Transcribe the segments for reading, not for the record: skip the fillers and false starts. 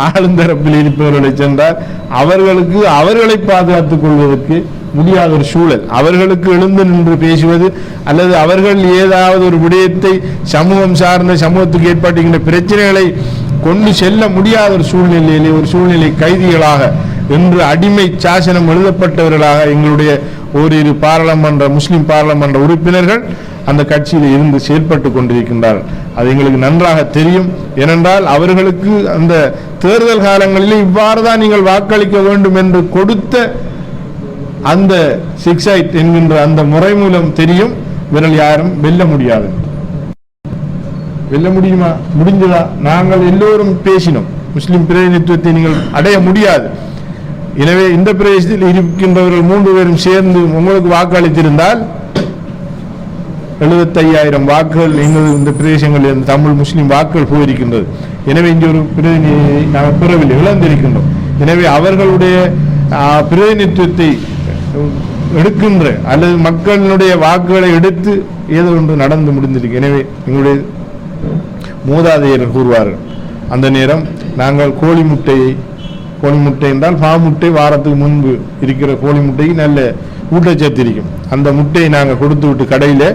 ஆளுந்தரப்பில் இருப்பவர்களை சென்றால் அவர்களுக்கு அவர்களை பாதுகாத்துக் கொள்வதற்கு முடியாத ஒரு சூழல், அவர்களுக்கு எழுந்து நின்று பேசுவது அல்லது அவர்கள் ஏதாவது ஒரு விடயத்தை சமூகம் சார்ந்த சமூகத்துக்கு ஏற்படுகின்ற பிரச்சனைகளை கொண்டு செல்ல முடியாத ஒரு சூழ்நிலையிலே ஒரு சூழ்நிலை கைதிகளாக என்று அடிமை சாசனம் எழுதப்பட்டவர்களாக எங்களுடைய ஓரிரு முஸ்லிம் பாராளுமன்ற உறுப்பினர்கள் அந்த கட்சியில் இருந்து செயல்பட்டு கொண்டிருக்கின்றார்கள். அது எங்களுக்கு நன்றாக தெரியும். ஏனென்றால் அவர்களுக்கு அந்த தேர்தல் காலங்களில் இவ்வாறு தான் நீங்கள் வாக்களிக்க வேண்டும் என்று கொடுத்த அந்த 6 என்கின்ற அந்த முறை மூலம் தெரியும் இவர்கள் யாரும் வெல்ல முடியாது. வெல்ல முடியுமா? முடிஞ்சதா? நாங்கள் எல்லோரும் பேசினோம், முஸ்லிம் பிரதிநிதித்துவத்தை நீங்கள் அடைய முடியாது. எனவே இந்த பிரதேசத்தில் இருக்கின்றவர்கள் 3 பேரும் சேர்ந்து உங்களுக்கு வாக்களித்திருந்தால் 75,000 வாக்குகள் எங்கள் இந்த பிரதேசங்களில் தமிழ் முஸ்லிம் வாக்குகள் போயிருக்கின்றது. எனவே இங்கே ஒரு பிரதிநிதியை நாங்கள் பெறவில்லை, இழந்திருக்கின்றோம். எனவே அவர்களுடைய பிரதிநிதித்துவத்தை எடுக்கின்ற அல்லது மக்களுடைய வாக்குகளை எடுத்து ஏதோ ஒன்று நடந்து முடிந்திருக்கு. எனவே எங்களுடைய மூதாதையர்கள் கூறுவார்கள், அந்த நேரம் நாங்கள் கோழி முட்டை என்றால் முட்டை வாரத்துக்கு முன்பு இருக்கிற கோழி முட்டைக்கு நல்ல ஊட்டச்சத்து இருக்கும். அந்த முட்டையை நாங்கள் கொடுத்து விட்டு கடையில்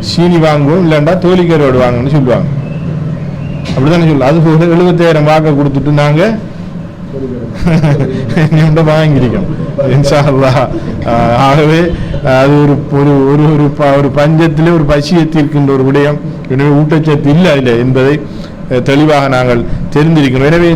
சீனி வாங்குவோம், இல்லைண்டா தோலிக்கரோடு வாங்கன்னு சொல்லுவாங்க. அப்படித்தானே சொல்லு. அது போல 75,000 வாக்கை கொடுத்துட்டு நாங்கள் வாங்கியிருக்கோம் இன்ஷா அல்லாஹ். ஆகவே அது ஒரு பஞ்சத்திலே ஒரு பசியை தீர்க்கின்ற ஒரு விடயம். எனவே ஊட்டச்சத்து இல்லை அதில் என்பதை தெளிவாக நாங்கள் தெரிந்திருக்கிறோம். எனவே